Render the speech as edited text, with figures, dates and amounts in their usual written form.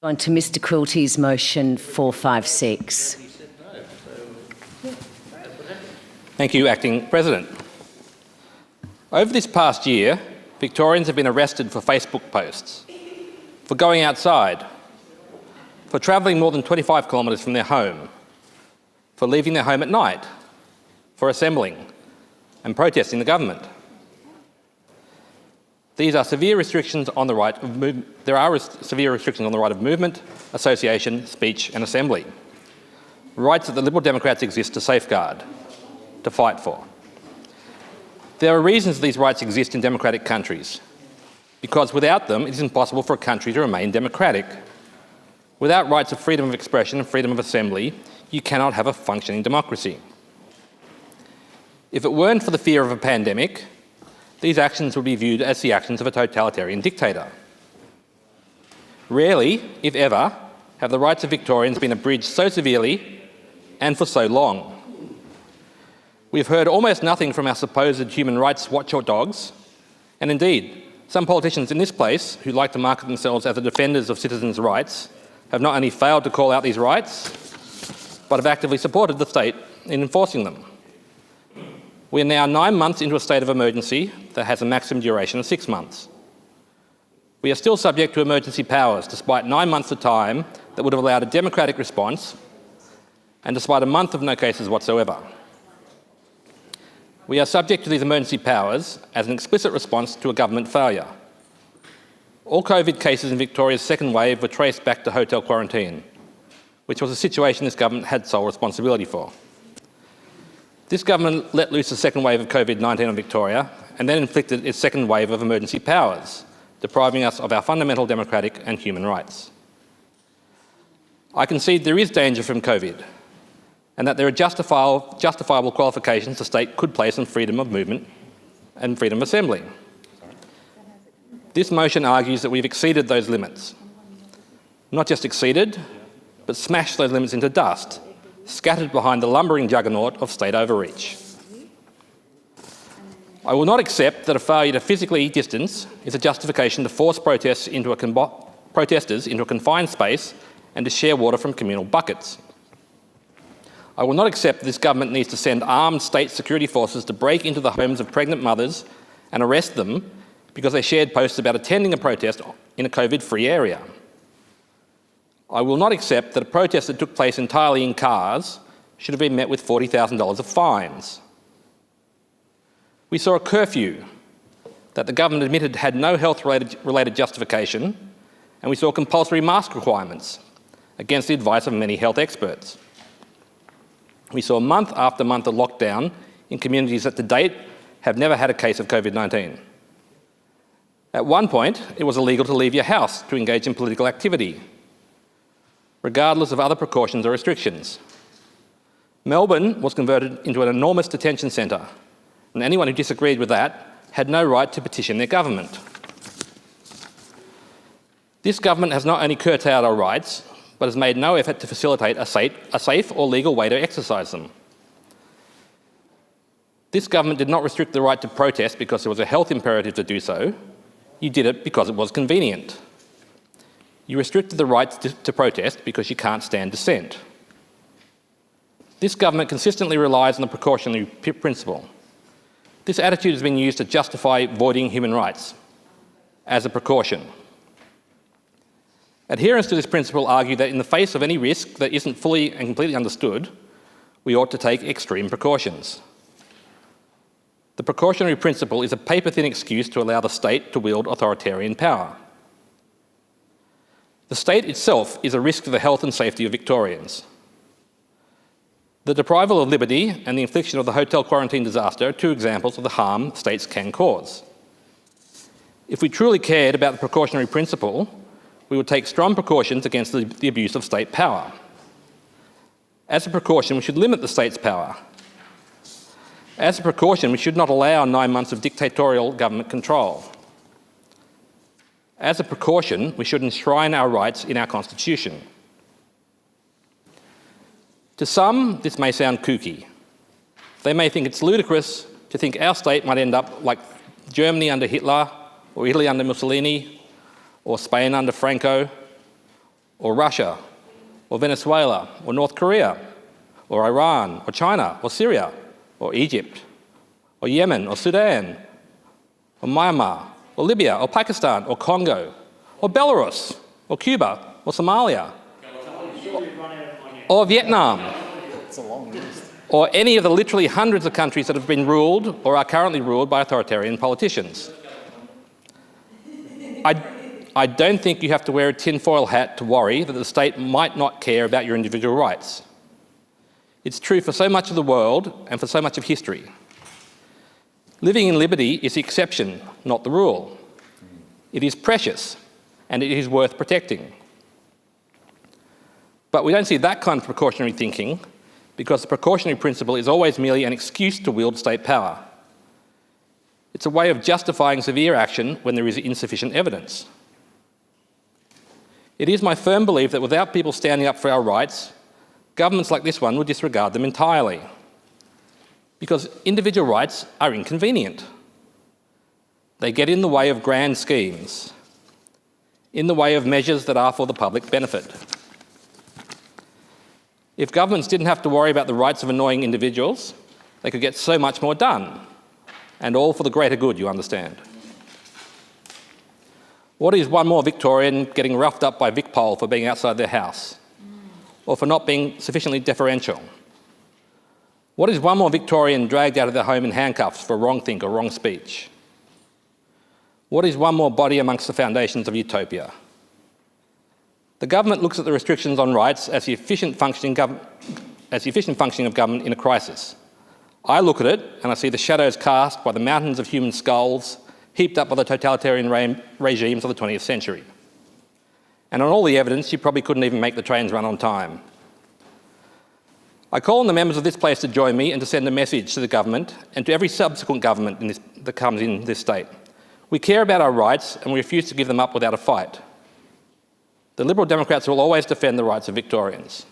On to Mr Quilty's motion 456. Thank you, Acting President. Over this past year, Victorians have been arrested for Facebook posts, for going outside, for travelling more than 25 kilometres from their home, for leaving their home at night, for assembling and protesting the government. These are severe restrictions on the right of movement. There are severe restrictions on the right of movement, association, speech and assembly. Rights that the Liberal Democrats exist to safeguard, to fight for. There are reasons these rights exist in democratic countries, because without them it is impossible for a country to remain democratic. Without rights of freedom of expression and freedom of assembly, you cannot have a functioning democracy. If it weren't for the fear of a pandemic, these actions would be viewed as the actions of a totalitarian dictator. Rarely, if ever, have the rights of Victorians been abridged so severely and for so long. We've heard almost nothing from our supposed human rights watchdogs, and indeed, some politicians in this place who like to market themselves as the defenders of citizens' rights have not only failed to call out these rights, but have actively supported the state in enforcing them. We are now 9 months into a state of emergency that has a maximum duration of 6 months. We are still subject to emergency powers, despite 9 months of time that would have allowed a democratic response, and despite a month of no cases whatsoever. We are subject to these emergency powers as an explicit response to a government failure. All COVID cases in Victoria's second wave were traced back to hotel quarantine, which was a situation this government had sole responsibility for. This government let loose a second wave of COVID-19 on Victoria and then inflicted its second wave of emergency powers, depriving us of our fundamental democratic and human rights. I concede there is danger from COVID and that there are justifiable qualifications the state could place on freedom of movement and freedom of assembly. This motion argues that we've exceeded those limits. Not just exceeded, but smashed those limits into dust, scattered behind the lumbering juggernaut of state overreach. I will not accept that a failure to physically distance is a justification to force protesters into a confined space and to share water from communal buckets. I will not accept that this government needs to send armed state security forces to break into the homes of pregnant mothers and arrest them because they shared posts about attending a protest in a COVID-free area. I will not accept that a protest that took place entirely in cars should have been met with $40,000 of fines. We saw a curfew that the government admitted had no health-related justification, and we saw compulsory mask requirements against the advice of many health experts. We saw month after month of lockdown in communities that to date have never had a case of COVID-19. At one point, it was illegal to leave your house to engage in political activity, regardless of other precautions or restrictions. Melbourne was converted into an enormous detention centre, and anyone who disagreed with that had no right to petition their government. This government has not only curtailed our rights, but has made no effort to facilitate a safe or legal way to exercise them. This government did not restrict the right to protest because there was a health imperative to do so. You did it because it was convenient. You restricted the right to protest because you can't stand dissent. This government consistently relies on the precautionary principle. This attitude has been used to justify voiding human rights as a precaution. Adherents to this principle argue that in the face of any risk that isn't fully and completely understood, we ought to take extreme precautions. The precautionary principle is a paper-thin excuse to allow the state to wield authoritarian power. The state itself is a risk to the health and safety of Victorians. The deprival of liberty and the infliction of the hotel quarantine disaster are two examples of the harm states can cause. If we truly cared about the precautionary principle, we would take strong precautions against the abuse of state power. As a precaution, we should limit the state's power. As a precaution, we should not allow 9 months of dictatorial government control. As a precaution, we should enshrine our rights in our Constitution. To some, this may sound kooky. They may think it's ludicrous to think our state might end up like Germany under Hitler, or Italy under Mussolini, or Spain under Franco, or Russia, or Venezuela, or North Korea, or Iran, or China, or Syria, or Egypt, or Yemen, or Sudan, or Myanmar, or Libya, or Pakistan, or Congo, or Belarus, or Cuba, or Somalia, or Vietnam, or any of the literally hundreds of countries that have been ruled or are currently ruled by authoritarian politicians. I don't think you have to wear a tinfoil hat to worry that the state might not care about your individual rights. It's true for so much of the world and for so much of history. Living in liberty is the exception, not the rule. It is precious, and it is worth protecting. But we don't see that kind of precautionary thinking because the precautionary principle is always merely an excuse to wield state power. It's a way of justifying severe action when there is insufficient evidence. It is my firm belief that without people standing up for our rights, governments like this one would disregard them entirely. Because individual rights are inconvenient. They get in the way of grand schemes, in the way of measures that are for the public benefit. If governments didn't have to worry about the rights of annoying individuals, they could get so much more done, and all for the greater good, you understand. What is one more Victorian getting roughed up by VicPol for being outside their house, or for not being sufficiently deferential? What is one more Victorian dragged out of their home in handcuffs for wrongthink or wrong speech? What is one more body amongst the foundations of utopia? The government looks at the restrictions on rights as the efficient functioning of government in a crisis. I look at it and I see the shadows cast by the mountains of human skulls heaped up by the totalitarian regimes of the 20th century. And on all the evidence, you probably couldn't even make the trains run on time. I call on the members of this place to join me and to send a message to the government and to every subsequent government that comes in this state. We care about our rights and we refuse to give them up without a fight. The Liberal Democrats will always defend the rights of Victorians.